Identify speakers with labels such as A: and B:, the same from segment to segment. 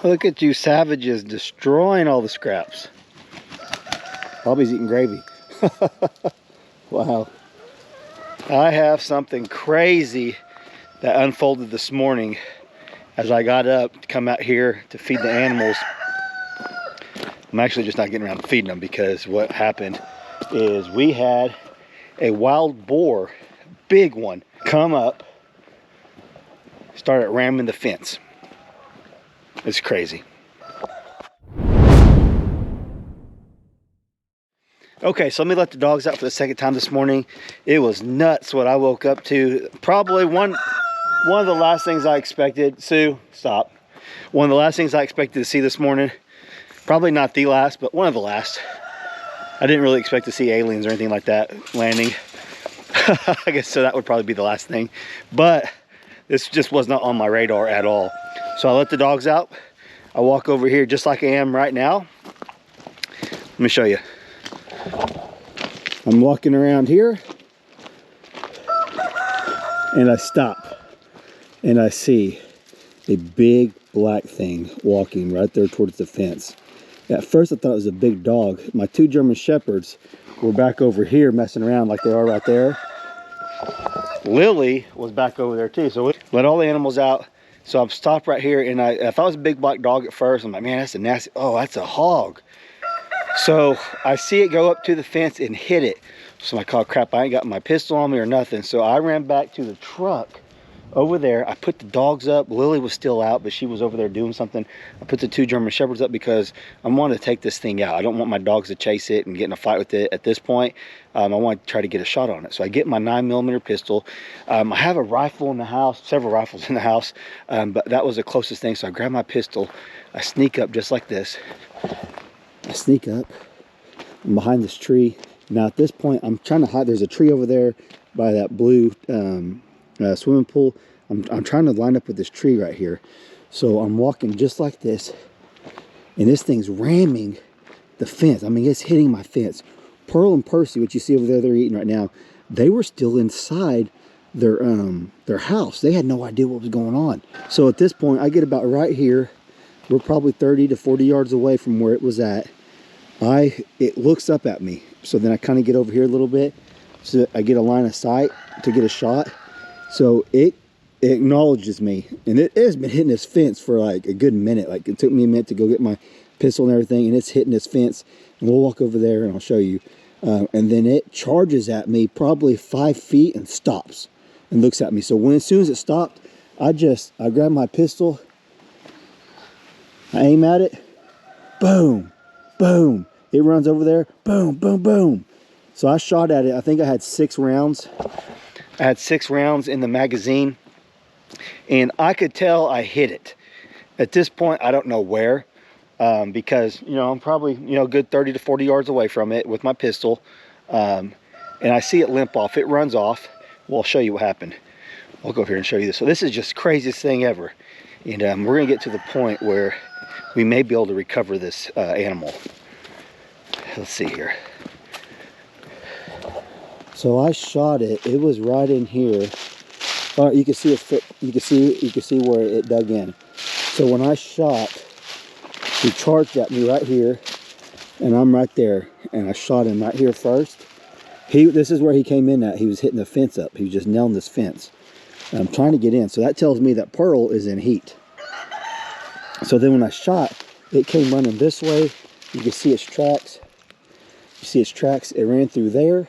A: Look at you savages destroying all the scraps. Bobby's eating gravy. Wow. I have something crazy that unfolded this morning as I got up to come out here to feed the animals. I'm actually just not getting around to feeding them, because what happened is we had a wild boar, big one, come up, started ramming the fence. It's crazy. Okay, so let me let the dogs out for the second time this morning. It was nuts what I woke up to. Probably one of the last things I expected. Sue, stop. One of the last things I expected to see this morning. Probably not the last, but one of the last. I didn't really expect to see aliens or anything like that landing. I guess so that would probably be the last thing. But this just was not on my radar at all. So I let the dogs out. I walk over here just like I am right now. Let me show you. I'm walking around here and I stop and I see a big black thing walking right there towards the fence. At first I thought it was a big dog. My two German Shepherds were back over here messing around like they are right there. Lily was back over there too. So we let all the animals out. So I'm stopped right here, and I thought it was a big black dog at first. I'm like, man, that's a nasty, oh, that's a hog. So I see it go up to the fence and hit it. So I'm like, oh crap, I ain't got my pistol on me or nothing. So I ran back to the truck over there. I put the dogs up. Lily was still out, but she was over there doing something. I put the two German Shepherds up because I wanted to take this thing out. I don't want my dogs to chase it and get in a fight with it at this point. I want to try to get a shot on it. So I get my 9mm pistol. I have a rifle in the house, several rifles in the house, but that was the closest thing. So I grab my pistol. I sneak up just like this. I sneak up. I'm behind this tree. Now at this point, I'm trying to hide. There's a tree over there by that blue swimming pool. I'm trying to line up with this tree right here. So I'm walking just like this, and this thing's ramming the fence. I mean, it's hitting my fence. Pearl and Percy, what you see over there they're eating right now, they were still inside their house. They had no idea what was going on. So at this point, I get about right here. We're probably 30 to 40 yards away from where it was at. It looks up at me. So then I kind of get over here a little bit, so I get a line of sight to get a shot. So it acknowledges me, and it has been hitting this fence for like a good minute. Like, it took me a minute to go get my pistol and everything, and it's hitting this fence. And we'll walk over there and I'll show you. And then it charges at me probably 5 feet and stops and looks at me. So as soon as it stopped, I grab my pistol, I aim at it, boom, boom. It runs over there, boom, boom, boom. So I shot at it. I think I had 6 rounds. I had 6 rounds in the magazine, and I could tell I hit it. At this point, I don't know where, because, you know, I'm probably, you know, good 30 to 40 yards away from it with my pistol, and I see it limp off. It runs off. Well, I'll show you what happened. I'll go over here and show you this. So this is just the craziest thing ever, and we're gonna get to the point where we may be able to recover this animal. Let's see here. So I shot it. It was right in here. You can see its foot. You can see where it dug in. So when I shot, he charged at me right here, and I'm right there. And I shot him right here first. This is where he came in at. He was hitting the fence up. He was just nailing this fence. And I'm trying to get in. So that tells me that Pearl is in heat. So then when I shot, it came running this way. You can see its tracks. You see its tracks. It ran through there.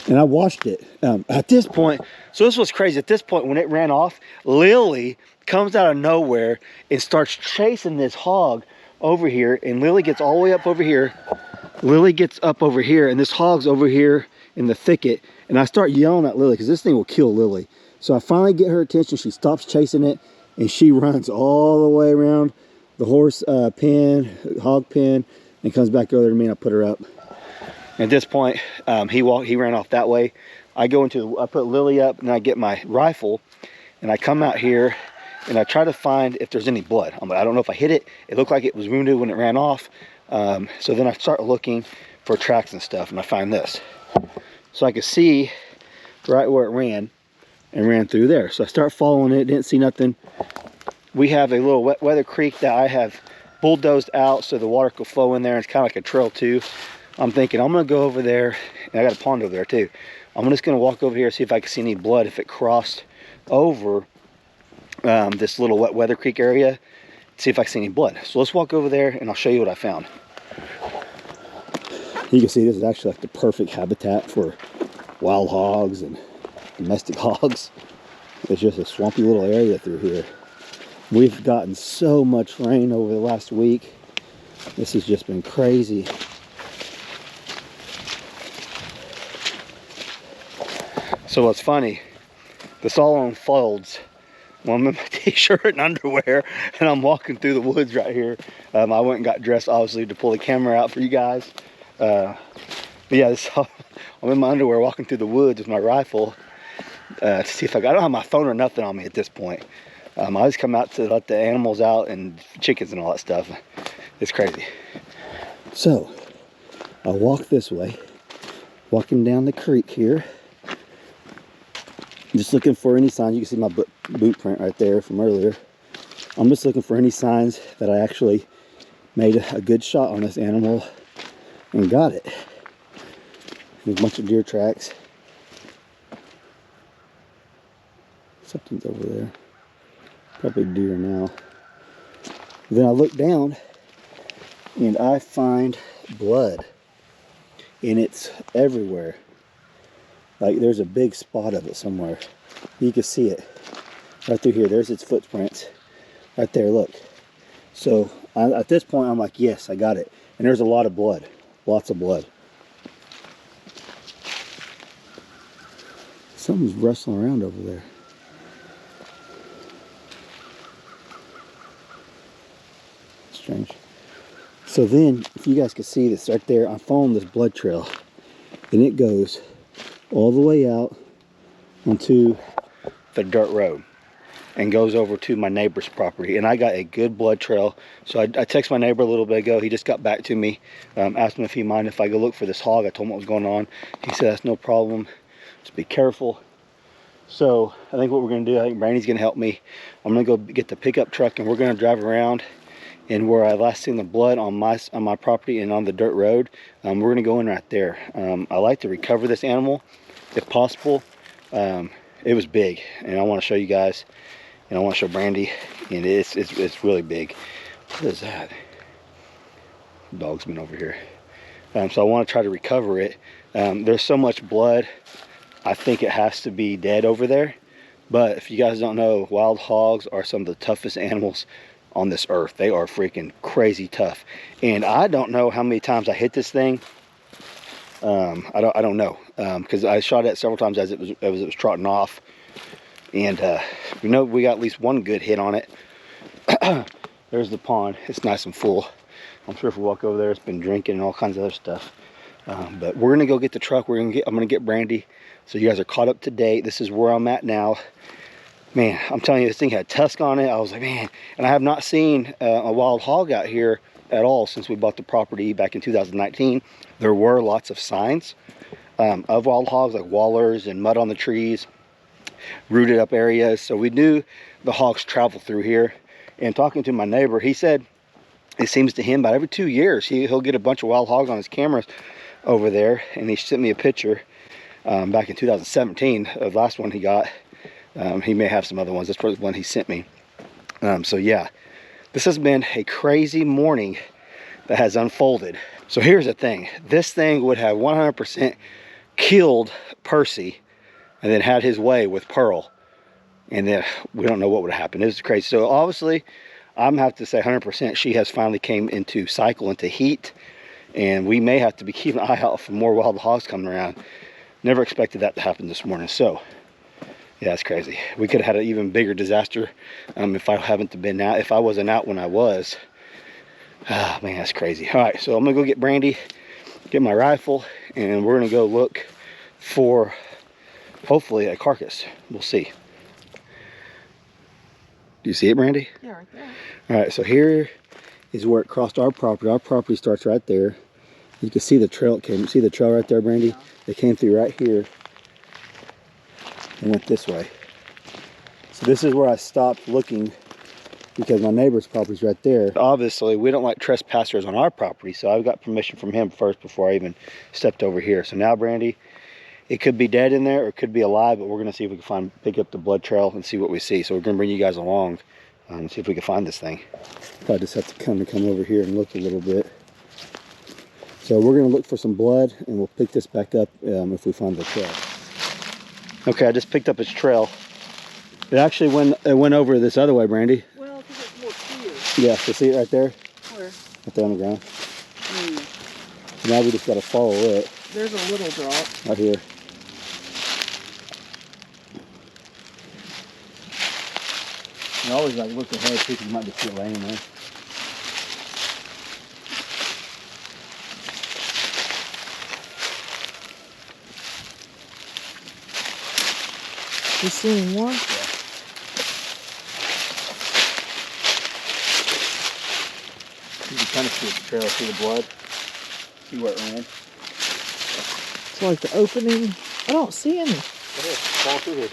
A: And I watched it. At this point, so this was crazy. At this point, when it ran off, Lily comes out of nowhere and starts chasing this hog over here. And Lily gets all the way up over here. Lily gets up over here, and this hog's over here in the thicket. And I start yelling at Lily because this thing will kill Lily. So I finally get her attention. She stops chasing it, and she runs all the way around the horse pen, hog pen, and comes back over to me, and I put her up. At this point, he ran off that way. I put Lily up, and I get my rifle, and I come out here, and I try to find if there's any blood. I don't know if I hit it. It looked like it was wounded when it ran off. So then I start looking for tracks and stuff, and I find this. So I could see right where it ran, and ran through there. So I start following it, didn't see nothing. we have a little wet weather creek that I have bulldozed out so the water could flow in there. It's kind of like a trail too. I'm thinking I'm gonna go over there, and I got a pond over there too. I'm just gonna walk over here, see if I can see any blood if it crossed over this little wet weather creek area, see if I can see any blood. So let's walk over there and I'll show you what I found. You can see this is actually like the perfect habitat for wild hogs and domestic hogs. It's just a swampy little area through here. We've gotten so much rain over the last week. This has just been crazy. So what's funny, this all unfolds when I'm in my t-shirt and underwear and I'm walking through the woods right here. I went and got dressed obviously to pull the camera out for you guys. But yeah, I'm in my underwear walking through the woods with my rifle to see if I don't have my phone or nothing on me at this point. I just come out to let the animals out and chickens and all that stuff. It's crazy. So I walk this way, walking down the creek here. Just looking for any signs. You can see my boot print right there from earlier. I'm just looking for any signs that I actually made a good shot on this animal and got it. There's a bunch of deer tracks. Something's over there. Probably deer now. Then I look down and I find blood. And it's everywhere. Like there's a big spot of it somewhere. You can see it right through here. There's its footprints right there, look. So at this point I'm like, yes, I got it. And there's a lot of blood, lots of blood. Something's rustling around over there. Strange. So then, if you guys can see this right there, I'm following this blood trail and it goes all the way out onto the dirt road and goes over to my neighbor's property. And I got a good blood trail. So I texted my neighbor a little bit ago. He just got back to me, asked him if he minded if I go look for this hog. I told him what was going on. He said that's no problem, just be careful. So I think what we're going to do, I think Brandy's going to help me. I'm going to go get the pickup truck and we're going to drive around. And where I last seen the blood on my property and on the dirt road, we're gonna go in right there. I like to recover this animal if possible. It was big, and I want to show you guys, and I want to show Brandy, and it's really big. What is that? Dog's been over here. So I want to try to recover it. There's so much blood, I think it has to be dead over there. But if you guys don't know, wild hogs are some of the toughest animals on this earth. They are freaking crazy tough, and I don't know how many times I hit this thing. I don't know, because I shot it several times as it was trotting off, and we know we got at least one good hit on it. There's the pond. It's nice and full. I'm sure if we walk over there, it's been drinking and all kinds of other stuff. But we're gonna go get the truck. I'm gonna get Brandy, so you guys are caught up to date. This is where I'm at now. Man, I'm telling you, this thing had tusk on it. I was like, man, and I have not seen a wild hog out here at all since we bought the property back in 2019. There were lots of signs of wild hogs, like wallers and mud on the trees, rooted up areas. So we knew the hogs travel through here. And talking to my neighbor, he said it seems to him about every 2 years he'll get a bunch of wild hogs on his cameras over there. And he sent me a picture back in 2017 of the last one he got. He may have some other ones. That's probably the one he sent me. So yeah, this has been a crazy morning that has unfolded. So here's the thing. This thing would have 100% killed Percy and then had his way with Pearl. And then we don't know what would happen. It was crazy. So obviously, I'm gonna have to say 100% she has finally came into cycle, into heat. And we may have to be keeping an eye out for more wild hogs coming around. Never expected that to happen this morning. So yeah, it's crazy. We could have had an even bigger disaster if I haven't been out. If I wasn't out when I was. Ah, man, that's crazy. All right, so I'm gonna go get Brandy, get my rifle, and we're gonna go look for hopefully a carcass. We'll see. Do you see it, Brandy?
B: Yeah, right there.
A: All right, so here is where it crossed our property. Our property starts right there. You can see the trail it came. See the trail right there, Brandy? Yeah. It came through right here and went this way. So this is where I stopped looking because my neighbor's property's right there. Obviously, we don't like trespassers on our property, so I got permission from him first before I even stepped over here. So now, Brandy, it could be dead in there or it could be alive, but we're gonna see if we can pick up the blood trail and see what we see. So we're gonna bring you guys along and see if we can find this thing. I just have to come over here and look a little bit. So we're gonna look for some blood and we'll pick this back up if we find the trail. Okay, I just picked up its trail. It actually went over this other way, Brandy.
B: Well, because it's more clear.
A: Yeah, so see it right there?
B: Where?
A: Right there on the ground. So now we just gotta follow it.
B: There's a little drop.
A: Right here. You always like look ahead, see if you might just see it laying there.
B: You see any more?
A: Yeah. You can kind of see the trail, see the blood, see where it ran.
B: It's like the opening. I don't see any.
A: It is. Fall through here.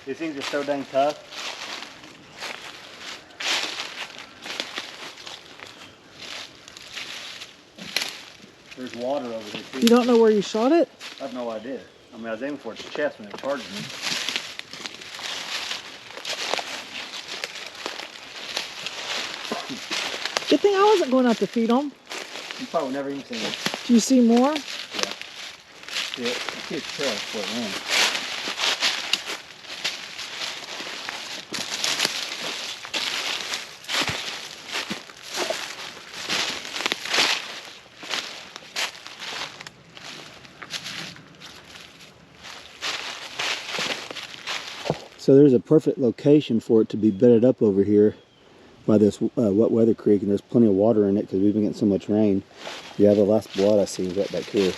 A: These things are so dang tough. There's water over here too.
B: You don't know where you shot it?
A: I have no idea. I mean, I was aiming for its chest when it charged me.
B: Good thing I wasn't going out to feed them.
A: You probably never even seen it.
B: Do you see more?
A: Yeah. See it? I see its trail before it ran. So there's a perfect location for it to be bedded up over here by this wet weather creek, and there's plenty of water in it because we've been getting so much rain. Yeah, the last blood I see is right back here.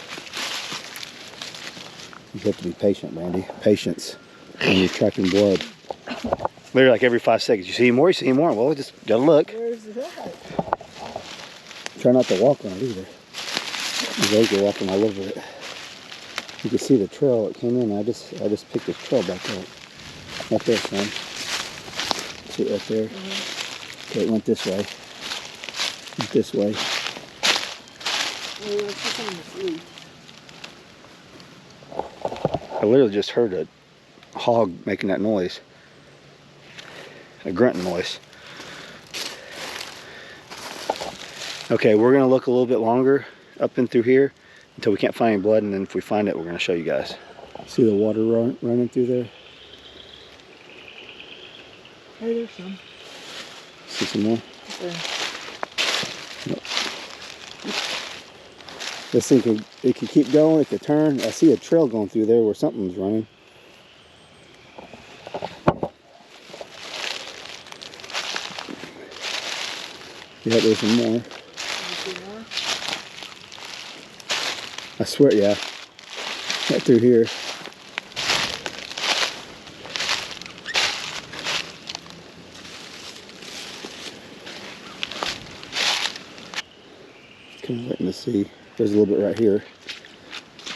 A: You have to be patient, Brandy. Patience when you're tracking blood. Literally like every 5 seconds. You see more, you see more. Well, just gotta look.
B: Where's that?
A: Try not to walk on it either. Those are walking all over it. You can see the trail it came in. I just picked this trail back up. Right there, son. See it right there? Mm-hmm. Okay, it went this way. Went this way. I literally just heard a hog making that noise. A grunting noise. Okay, we're gonna look a little bit longer up and through here until we can't find any blood, and then if we find it, we're gonna show you guys. See the water running through there?
B: Hey, there's some.
A: See some more?
B: Okay.
A: Nope. This thing could keep going, it could turn. I see a trail going through there where something's running. Yeah, there's some more.
B: More?
A: I swear, yeah. Right through here. Kind of waiting to see. There's a little bit right here.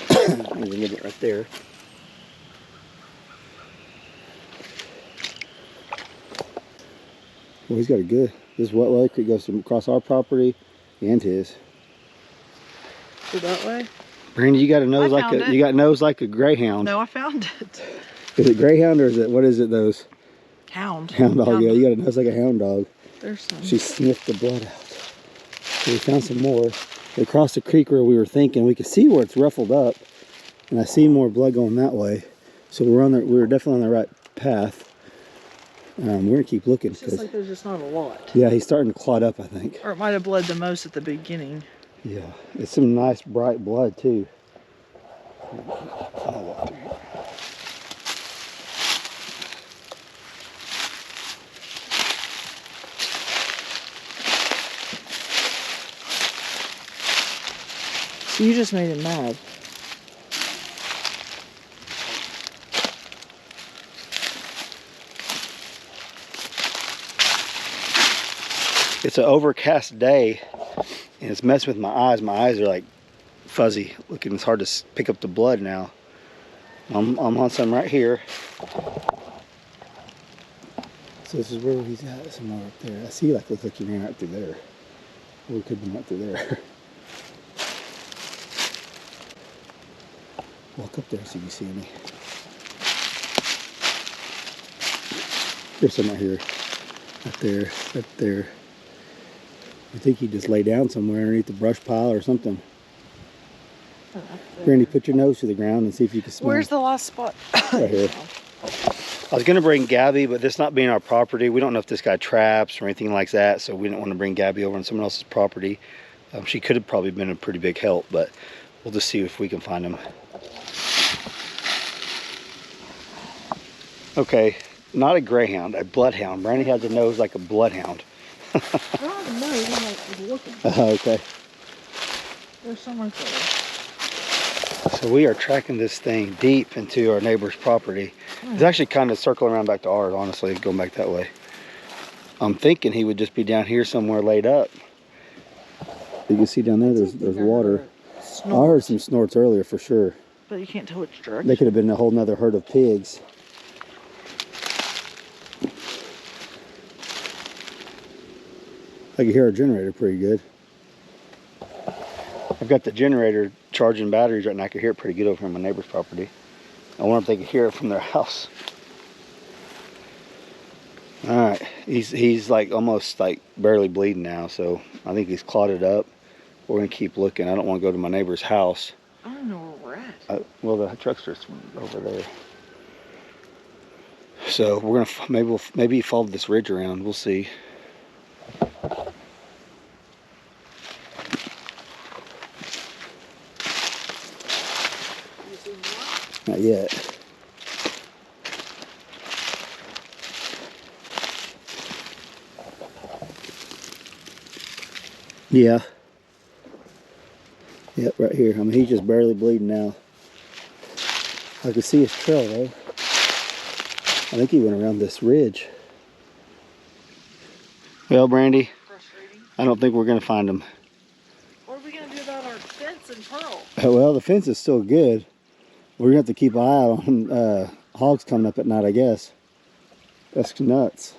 A: There's a little bit right there. Well, he's got a good. This wet weather creek goes across our property and his.
B: Go that way?
A: Brandy, you got a nose like a greyhound.
B: No, I found it.
A: Is it greyhound or is it, what is it, those?
B: Hound.
A: Hound dog, yeah, you got a nose like a hound dog.
B: There's some.
A: She sniffed the blood out. So we found some more. They crossed the creek where we were thinking. We could see where it's ruffled up, and I see more blood going that way. So we're definitely on the right path. We're gonna keep looking.
B: It's just like there's just not a lot.
A: Yeah, he's starting to clot up, I think.
B: Or it might have bled the most at the beginning.
A: Yeah, it's some nice bright blood too. I'll walk through here.
B: So you just made him mad.
A: It's an overcast day and it's messing with my eyes. My eyes are like fuzzy looking. It's hard to pick up the blood now. I'm on some right here. So this is where he's at, somewhere up there. I see, like, looks like he ran right through there. Or he could have been right through there. Walk up there so you can see me. There's some right here. Right there, right there. I think he just lay down somewhere underneath the brush pile or something. Brandy, put your nose to the ground and see if you can smell.
B: Where's the last spot?
A: Right here. I was going to bring Gabby, but this not being our property, we don't know if this guy traps or anything like that, so we didn't want to bring Gabby over on someone else's property. She could have probably been a pretty big help, but we'll just see if we can find him. Okay, not a greyhound, a bloodhound. Brandy has a nose like a bloodhound.
B: I don't know, I'm like looking.
A: Okay.
B: There's some right there.
A: So we are tracking this thing deep into our neighbor's property. It's actually kind of circling around back to ours, honestly, going back that way. I'm thinking he would just be down here somewhere laid up. You can see down there, there's water. I heard some snorts earlier for sure.
B: But you can't tell which direction.
A: They could have been a whole nother herd of pigs. I can hear our generator pretty good. I've got the generator charging batteries right now. I can hear it pretty good over on my neighbor's property. I wonder if they can hear it from their house. All right, he's like almost like barely bleeding now, so I think he's clotted up. We're gonna keep looking. I don't want to go to my neighbor's house.
B: I don't know where we're at.
A: Well, the truck's just over there. So we're gonna maybe follow this ridge around. We'll see. Not yet. Yeah. Yep, right here. I mean, he's just barely bleeding now. I can see his trail though. I think he went around this ridge. Well, Brandy, I don't think we're going to find him.
B: What are we going to do about our fence and Pearl?
A: Well, the fence is still good. We're going to have to keep an eye on hogs coming up at night, I guess. That's nuts.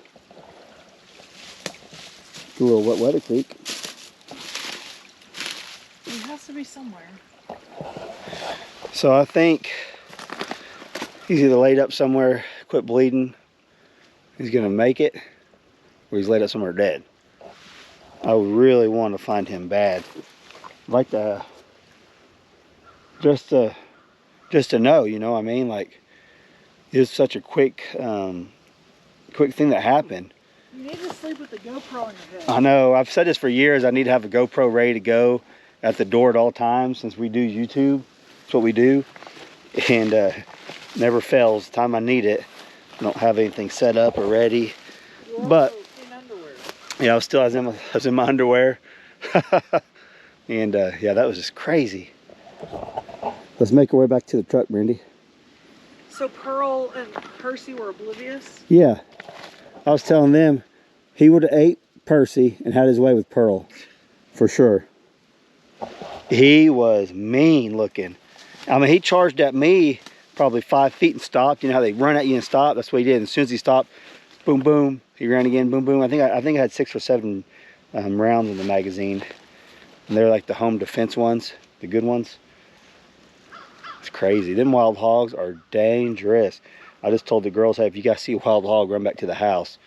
A: A little wet weather creek.
B: It has to be somewhere.
A: So I think he's either laid up somewhere, quit bleeding, he's going to make it, or he's laid up somewhere dead. I really want to find him bad. I'd like to, just to know, you know what I mean? Like, it's such a quick thing that happened.
B: You need to sleep with the GoPro on your head.
A: I know, I've said this for years. I need to have a GoPro ready to go at the door at all times, since we do YouTube. That's what we do. And never fails. The time I need it, I don't have anything set up or ready. But
B: in underwear.
A: yeah, I was in my underwear. And yeah, that was just crazy. Let's make our way back to the truck, Brandy.
B: So Pearl and Percy were oblivious?
A: Yeah. I was telling them he would have ate Percy and had his way with Pearl. For sure. He was mean looking. I mean, he charged at me probably 5 feet and stopped. You know how they run at you and stop? That's what he did. And as soon as he stopped, boom, boom. He ran again, boom, boom. I think I had 6 or 7 rounds in the magazine. And they're like the home defense ones, the good ones. It's crazy. Them wild hogs are dangerous. I just told the girls, hey, if you guys see a wild hog, run back to the house.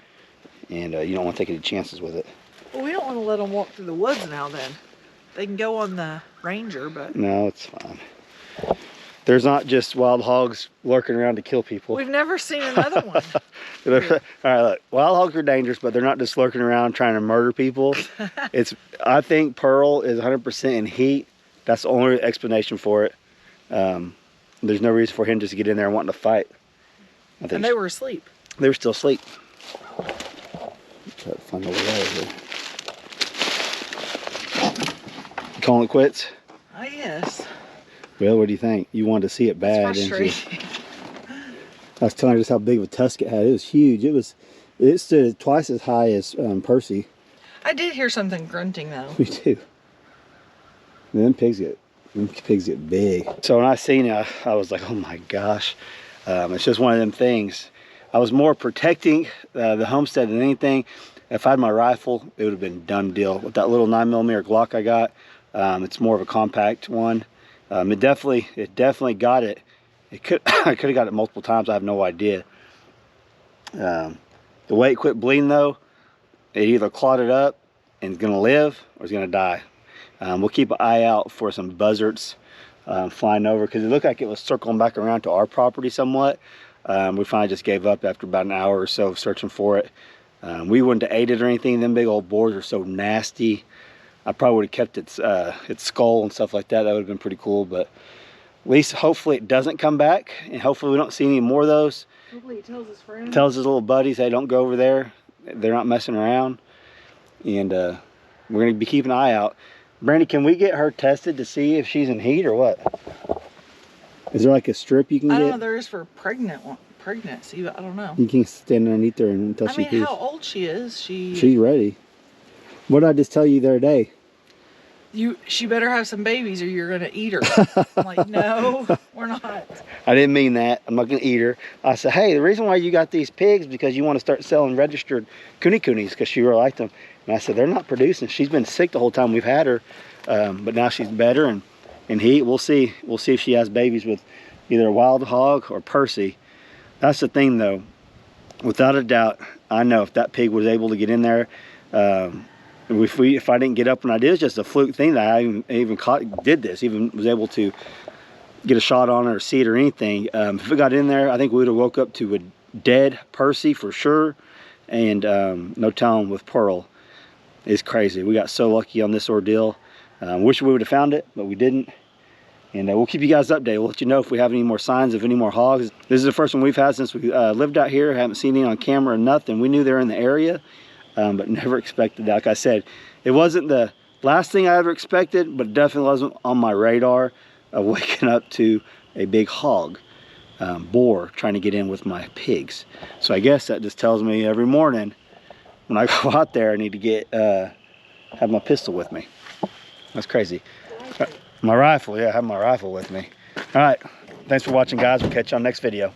A: And you don't want to take any chances with it.
B: Well, we don't want to let them walk through the woods now then. They can go on the Ranger, but...
A: No, it's fine. There's not just wild hogs lurking around to kill people.
B: We've never seen another one.
A: All right, look, wild hogs are dangerous, but they're not just lurking around trying to murder people. I think Pearl is 100% in heat. That's the only explanation for it. There's no reason for him just to get in there and wanting to fight.
B: And they were asleep.
A: They were still asleep. Try to find a way out of here. Calling it quits?
B: Yes.
A: Well, what do you think? You wanted to see it bad, didn't you? I was telling her just how big of a tusk it had. It was huge. It stood twice as high as Percy.
B: I did hear something grunting though.
A: Me too. And them pigs get Them pigs get big. So when I seen it, I was like, oh my gosh. It's just one of them things. I was more protecting the homestead than anything. If I had my rifle, it would have been done deal. With that little 9mm Glock I got, it's more of a compact one. It definitely got it. I could have got it multiple times. I have no idea. The way it quit bleeding though, it either clotted up and is gonna live or it's gonna die. We'll keep an eye out for some buzzards flying over, because it looked like it was circling back around to our property somewhat. We finally just gave up after about an hour or so of searching for it. We wouldn't have ate it or anything. Them big old boars are so nasty. I probably would have kept its skull and stuff like that. That would have been pretty cool, but at least hopefully it doesn't come back, and hopefully we don't see any more of those.
B: Hopefully he tells his friends.
A: Tells his little buddies, hey, don't go over there. They're not messing around. And we're gonna be keeping an eye out. Brandy, can we get her tested to see if she's in heat or what? Is there like a strip you can get?
B: I don't know, there is for pregnancy, but I don't know.
A: You can stand underneath her until she pees.
B: How old she is,
A: she's ready. What did I just tell you the other day?
B: She better have some babies or you're gonna eat her. I'm like, no, we're not.
A: I didn't mean that. I'm not gonna eat her. I said, hey, the reason why you got these pigs is because you want to start selling registered coonies, because she really liked them. And I said, they're not producing. She's been sick the whole time we've had her, but now she's better and in heat. We'll see if she has babies with either a wild hog or Percy. That's the thing though, without a doubt, I know if that pig was able to get in there, if I didn't get up when I did, it's just a fluke thing that I even was able to get a shot on it or see it or anything. If it got in there, I think we would have woke up to a dead Percy for sure, and no telling with Pearl. It's crazy. We got so lucky on this ordeal. Wish we would have found it, but we didn't. And we'll keep you guys updated. We'll let you know if we have any more signs of any more hogs. This is the first one we've had since we lived out here. Haven't seen any on camera or nothing. We knew they were in the area, but never expected that. Like I said, it wasn't the last thing I ever expected, but it definitely wasn't on my radar of waking up to a big hog, boar, trying to get in with my pigs. So I guess that just tells me every morning when I go out there, I need to have my pistol with me. That's crazy. My rifle, yeah, I have my rifle with me. All right, thanks for watching, guys. We'll catch you on the next video.